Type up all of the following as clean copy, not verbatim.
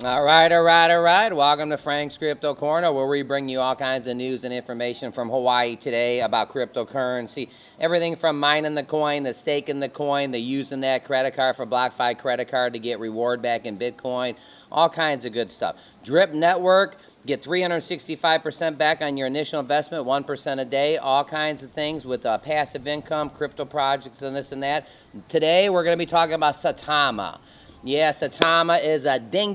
All right. Welcome to Frank's Crypto Corner, where we bring you all kinds of news and information from Hawaii today about cryptocurrency. Everything from mining the coin, the staking the coin, the using that credit card for BlockFi credit card to get reward back in Bitcoin, all kinds of good stuff. Drip Network, get 365% back on your initial investment, 1% a day, all kinds of things with passive income, crypto projects, and this and that. Today, we're going to be talking about Saitama. Yeah, Saitama is a ding.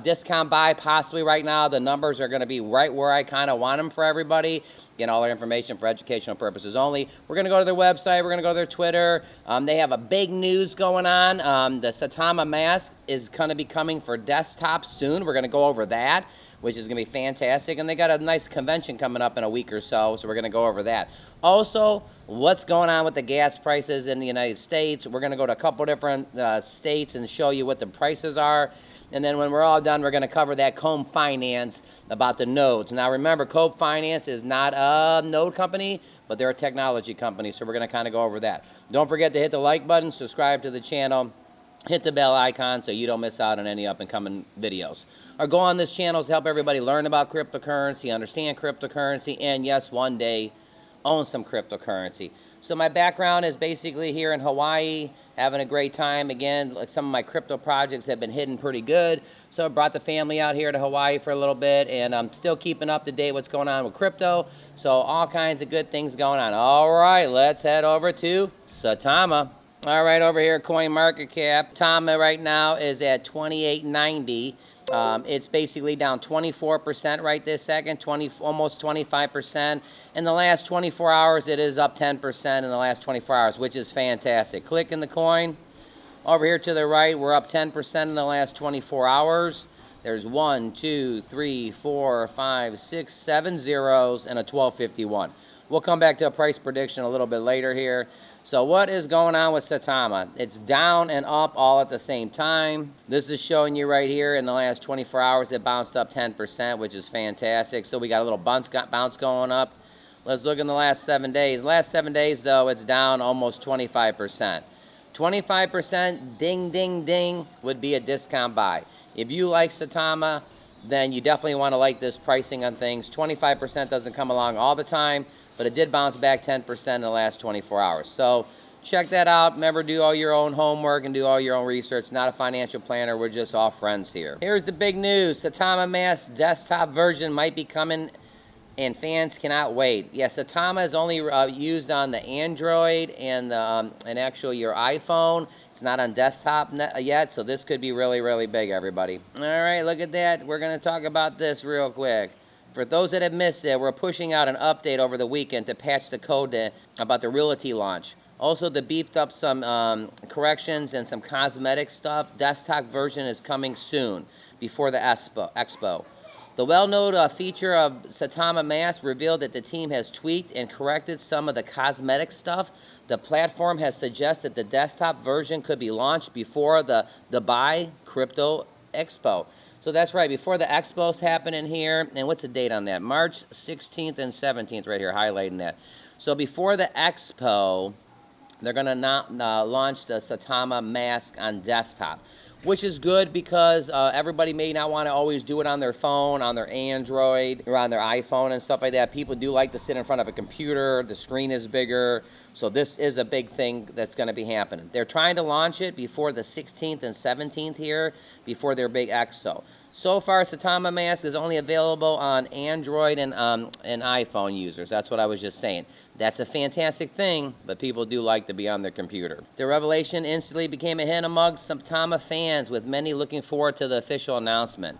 Discount buy possibly right now. The numbers are going to be right where I kind of want them for everybody. Get all their information for educational purposes only. We're going to go to their website. We're going to go to their Twitter. They have a big news going on. The Saitama Mask is going to be coming for desktop soon. We're going to go over that, which is going to be fantastic. And they got a nice convention coming up in a week or so, so we're going to go over that. Also, what's going on with the gas prices in the United States. We're going to go to a couple different states and show you what the prices are. And then when we're all done, we're going to cover that Comb Finance about the nodes. Now, remember, Comb Finance is not a node company, but they're a technology company, so we're going to kind of go over that. Don't forget to hit the like button, subscribe to the channel, hit the bell icon so you don't miss out on any up-and-coming videos. Our goal on this channel is to help everybody learn about cryptocurrency, understand cryptocurrency, and yes, one day, own some cryptocurrency. So my background is basically here in Hawaii, having a great time. Again, like some of my crypto projects have been hidden pretty good. So I brought the family out here to Hawaii for a little bit, and I'm still keeping up to date what's going on with crypto. So all kinds of good things going on. All right, let's head over to Saitama. All right, over here, coin market cap. Saitama right now is at 28.90. It's basically down 24% right this second, almost 25%. In the last 24 hours, it is up 10% in the last 24 hours, which is fantastic. Clicking the coin. Over here to the right, we're up 10% in the last 24 hours. There's 1, 2, 3, 4, 5, 6, 7 zeros and a 1251. We'll come back to a price prediction a little bit later here. So what is going on with Saitama? It's down and up all at the same time. This is showing you right here in the last 24 hours, it bounced up 10%, which is fantastic. So we got a little bounce going up. Let's look in the last 7 days. Last 7 days, though, it's down almost 25%. 25%, ding, would be a discount buy. If you like Saitama, then you definitely want to like this pricing on things. 25% doesn't come along all the time, but it did bounce back 10% in the last 24 hours. So check that out. Remember, do all your own homework and do all your own research. Not a financial planner. We're just all friends here. Here's the big news. Saitama Mask desktop version might be coming, and fans cannot wait. Yes, Saitama is only used on the Android and actually your iPhone. It's not on desktop yet, so this could be really, really big, everybody. All right, look at that. We're going to talk about this real quick. For those that have missed it, we're pushing out an update over the weekend to patch the code about the Realty launch. Also, they beefed up some corrections and some cosmetic stuff. Desktop version is coming soon, before the Expo. The well-known feature of Saitama Mask revealed that the team has tweaked and corrected some of the cosmetic stuff. The platform has suggested the desktop version could be launched before the Dubai Crypto Expo. So that's right, before the Expo's happening here, and what's the date on that? March 16th and 17th right here, highlighting that. So before the Expo, they're going to launch the Saitama Mask on desktop, which is good because everybody may not want to always do it on their phone, on their Android, or on their iPhone and stuff like that. People do like to sit in front of a computer. The screen is bigger. So this is a big thing that's going to be happening. They're trying to launch it before the 16th and 17th here, before their big Expo. So far, Saitama Mask is only available on Android and iPhone users. That's what I was just saying. That's a fantastic thing, but people do like to be on their computer. The revelation instantly became a hit among Saitama fans, with many looking forward to the official announcement.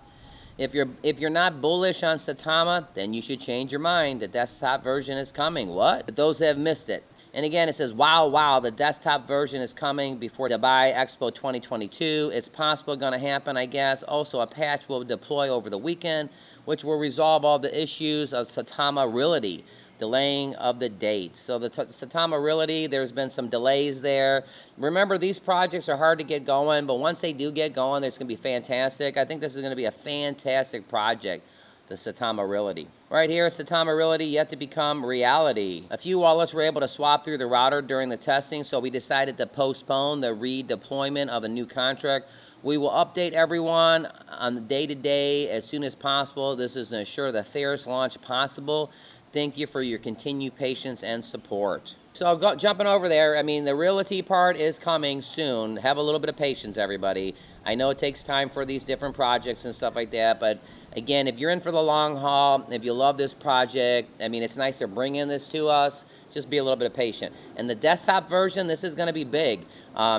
If you're not bullish on Saitama, then you should change your mind. The desktop version is coming. What? But those that have missed it. And again, it says, wow, the desktop version is coming before Dubai Expo 2022. It's possible going to happen, I guess. Also, a patch will deploy over the weekend, which will resolve all the issues of Saitama Realty, delaying of the date. So the Saitama Realty, there's been some delays there. Remember, these projects are hard to get going, but once they do get going, it's going to be fantastic. I think this is going to be a fantastic project, the Saitama Realty. Right here, Saitama Realty yet to become reality. A few wallets were able to swap through the router during the testing, so we decided to postpone the redeployment of a new contract We will update everyone on the day-to-day as soon as possible. This is to ensure the fairest launch possible. Thank you for your continued patience and support. So jumping over there, I mean, the realty part is coming soon. Have a little bit of patience, everybody. I know it takes time for these different projects and stuff like that, but again, if you're in for the long haul, if you love this project, I mean, it's nice to bring in this to us. Just be a little bit patient. And the desktop version, this is going to be big.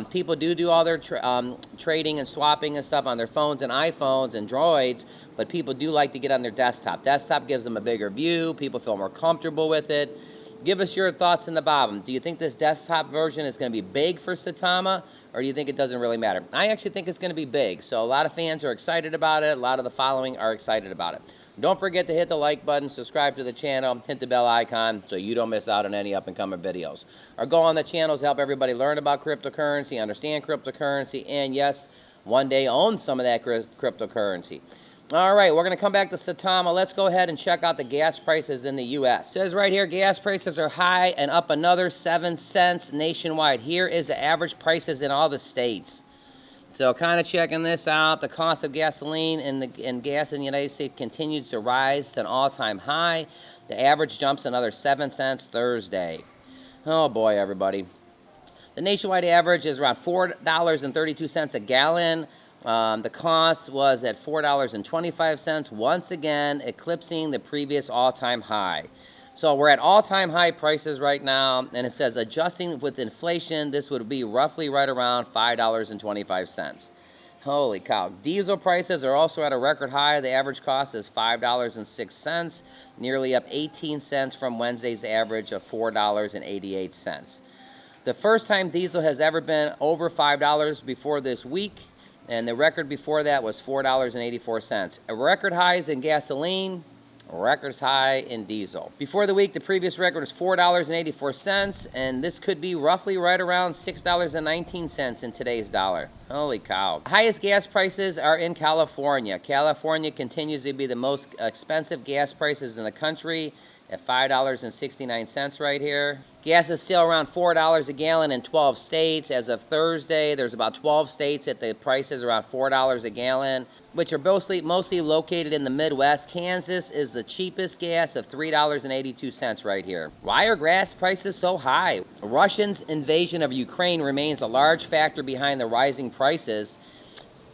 People do all their trading and swapping and stuff on their phones and iPhones and Droids, but people do like to get on their desktop. Desktop gives them a bigger view. People feel more comfortable with it. Give us your thoughts in the bottom. Do you think this desktop version is going to be big for Saitama, or do you think it doesn't really matter? I actually think it's going to be big. So a lot of fans are excited about it. A lot of the following are excited about it. Don't forget to hit the like button, subscribe to the channel, hit the bell icon so you don't miss out on any up-and-coming videos. Our goal on the channel is to help everybody learn about cryptocurrency, understand cryptocurrency, and yes, one day own some of that cryptocurrency. All right, we're going to come back to Saitama. Let's go ahead and check out the gas prices in the U.S. It says right here, gas prices are high and up another 7 cents nationwide. Here is the average prices in all the states. So kind of checking this out, the cost of gasoline and gas in the United States continues to rise to an all-time high. The average jumps another 7 cents Thursday. Oh boy, everybody. The nationwide average is around $4.32 a gallon. The cost was at $4.25, once again eclipsing the previous all-time high. So we're at all-time high prices right now, and it says adjusting with inflation, this would be roughly right around $5.25. Holy cow. Diesel prices are also at a record high. The average cost is $5.06, nearly up 18 cents from Wednesday's average of $4.88. The first time diesel has ever been over $5 before this week, and the record before that was $4.84. Record highs in gasoline, records high in diesel. Before the week, the previous record was $4.84, and this could be roughly right around $6.19 in today's dollar. Holy cow. The highest gas prices are in California. California continues to be the most expensive gas prices in the country at $5.69 right here. Gas is still around $4 a gallon in 12 states. As of Thursday, there's about 12 states at the prices around $4 a gallon, which are mostly located in the Midwest. Kansas is the cheapest gas of $3.82 right here. Why are gas prices so high? Russia's invasion of Ukraine remains a large factor behind the rising prices.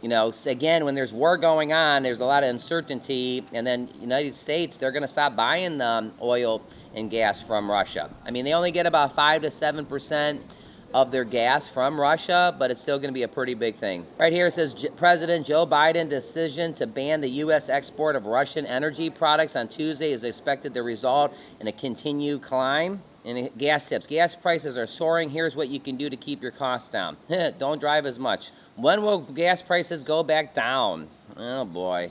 You know, again, when there's war going on, there's a lot of uncertainty, and then United States, they're going to stop buying oil and gas from Russia. I mean, they only get about 5 to 7% of their gas from Russia, but it's still going to be a pretty big thing. Right here it says President Joe Biden's decision to ban the U.S. export of Russian energy products on Tuesday is expected to result in a continued climb. And gas tips. Gas prices are soaring. Here's what you can do to keep your costs down. Don't drive as much. When will gas prices go back down? Oh boy.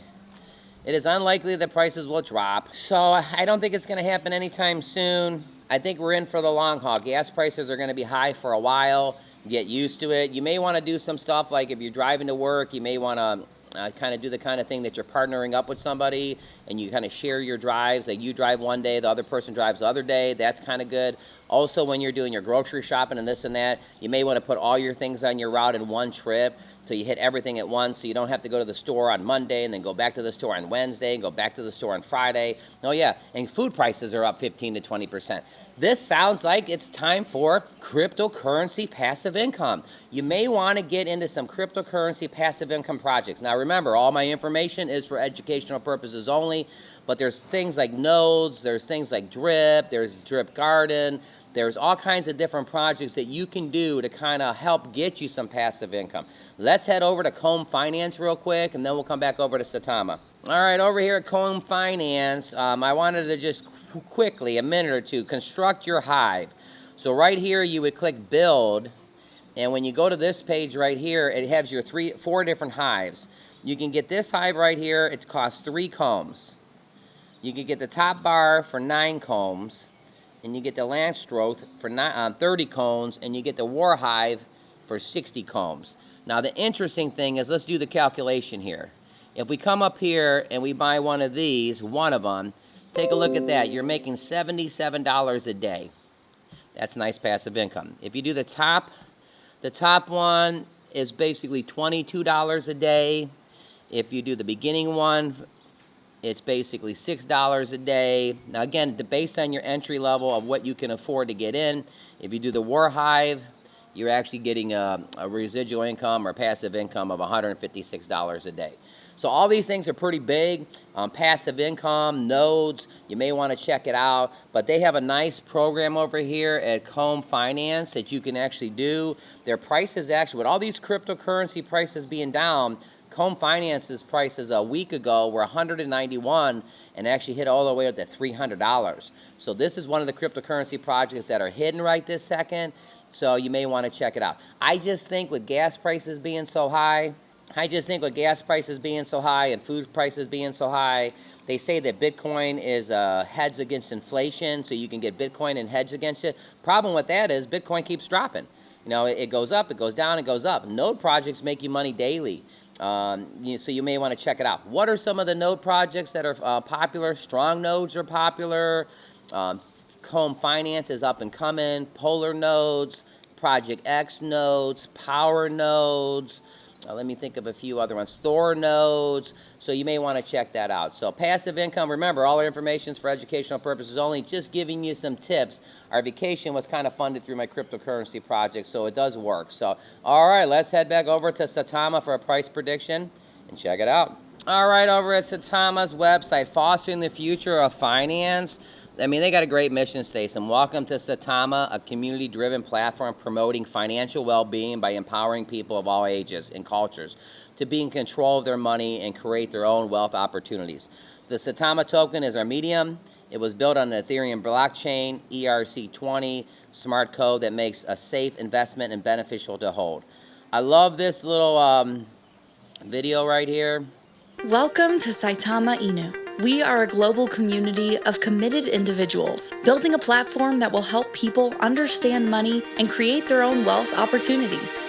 It is unlikely that prices will drop. So I don't think it's going to happen anytime soon. I think we're in for the long haul. Gas prices are going to be high for a while. Get used to it. You may want to do some stuff like if you're driving to work, you may want to kind of do the kind of thing that you're partnering up with somebody and you kind of share your drives. Like you drive one day, the other person drives the other day. That's kind of good. Also, when you're doing your grocery shopping and this and that, you may want to put all your things on your route in one trip so you hit everything at once so you don't have to go to the store on Monday and then go back to the store on Wednesday and go back to the store on Friday. Oh yeah, and food prices are up 15 to 20%. This sounds like it's time for cryptocurrency passive income. You may want to get into some cryptocurrency passive income projects. Now remember, all my information is for educational purposes only, but there's things like nodes, there's things like drip, there's drip garden, there's all kinds of different projects that you can do to kind of help get you some passive income. Let's head over to Comb Finance real quick, and then we'll come back over to Saitama. All right, over here at Comb Finance, I wanted to just quickly, a minute or two, construct your hive. So right here, you would click Build, and when you go to this page right here, it has your 4 different hives. You can get this hive right here. It costs 3 combs. You can get the top bar for 9 combs, and you get the lance growth for 30 combs, and you get the war hive for 60 combs. Now the interesting thing is, let's do the calculation here. If we come up here and we buy one of these, one of them, take a look at that. You're making $77 a day. That's nice passive income. If you do the top one, is basically $22 a day. If you do the beginning one, it's basically $6 a day. Now again, based on your entry level of what you can afford to get in, if you do the War Hive, you're actually getting a residual income or passive income of $156 a day. So all these things are pretty big. Passive income, nodes, you may want to check it out. But they have a nice program over here at Comb Finance that you can actually do. Their prices actually, with all these cryptocurrency prices being down, Comb Finance's prices a week ago were $191 and actually hit all the way up to $300. So this is one of the cryptocurrency projects that are hidden right this second. So you may want to check it out. I just think with gas prices being so high, and food prices being so high, they say that Bitcoin is hedged against inflation, so you can get Bitcoin and hedge against it. Problem with that is Bitcoin keeps dropping. You know, it goes up, it goes down, it goes up. Node projects make you money daily. So you may want to check it out. What are some of the node projects that are popular? Strong nodes are popular. Comb Finance is up and coming. Polar nodes, Project X nodes, Power nodes. Let me think of a few other ones. Thor nodes. So you may want to check that out. So passive income, remember, all our information is for educational purposes only. Just giving you some tips. Our vacation was kind of funded through my cryptocurrency project, so it does work. So, all right, let's head back over to Saitama for a price prediction and check it out. All right, over at Saitama's website, Fostering the Future of Finance. I mean, they got a great mission statement. Welcome to Saitama, a community-driven platform promoting financial well-being by empowering people of all ages and cultures to be in control of their money and create their own wealth opportunities. The Saitama token is our medium. It was built on the Ethereum blockchain, ERC20, smart code that makes a safe investment and beneficial to hold. I love this little video right here. Welcome to Saitama Inu. We are a global community of committed individuals, building a platform that will help people understand money and create their own wealth opportunities.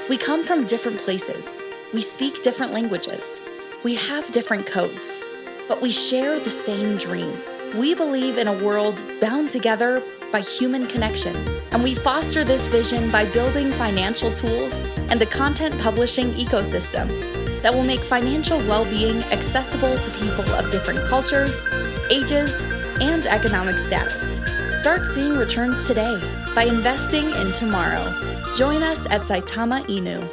We come from different places. We speak different languages. We have different codes, but we share the same dream. We believe in a world bound together by human connection, and we foster this vision by building financial tools and a content publishing ecosystem that will make financial well-being accessible to people of different cultures, ages, and economic status. Start seeing returns today by investing in tomorrow. Join us at Saitama Inu.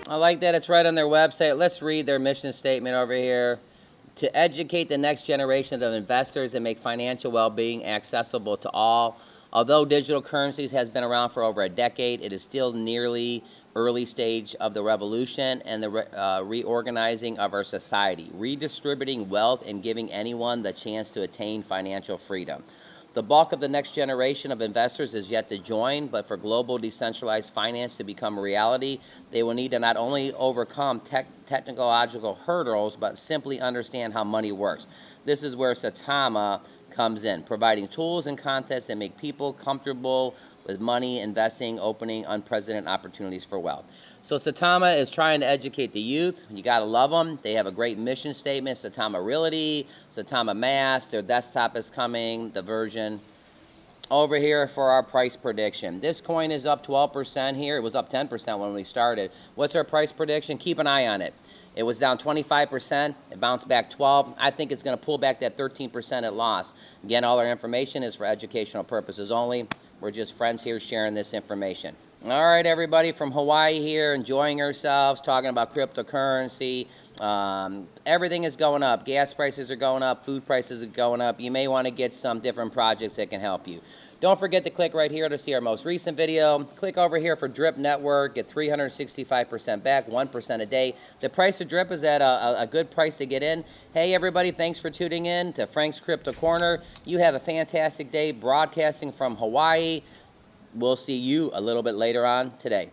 I like that it's right on their website. Let's read their mission statement over here. To educate the next generation of investors and make financial well-being accessible to all. Although digital currencies has been around for over a decade, it is still nearly early stage of the revolution and the reorganizing of our society, redistributing wealth and giving anyone the chance to attain financial freedom. The bulk of the next generation of investors is yet to join, but for global decentralized finance to become a reality, they will need to not only overcome technological hurdles, but simply understand how money works. This is where Saitama comes in, providing tools and contents that make people comfortable with money, investing, opening unprecedented opportunities for wealth. So Saitama is trying to educate the youth. You gotta love them. They have a great mission statement. Saitama Realty, Saitama Mass, their desktop is coming, the version. Over here for our price prediction. This coin is up 12% here. It was up 10% when we started. What's our price prediction? Keep an eye on it. It was down 25%. It bounced back 12%. I think it's going to pull back that 13% it lost. Again, all our information is for educational purposes only. We're just friends here sharing this information. All right, everybody from Hawaii here, enjoying ourselves, talking about cryptocurrency. Everything is going up. Gas prices are going up. Food prices are going up. You may want to get some different projects that can help you. Don't forget to click right here to see our most recent video. Click over here for Drip Network. Get 365% back, 1% a day. The price of Drip is at a good price to get in. Hey, everybody, thanks for tuning in to Frank's Crypto Corner. You have a fantastic day broadcasting from Hawaii. We'll see you a little bit later on today.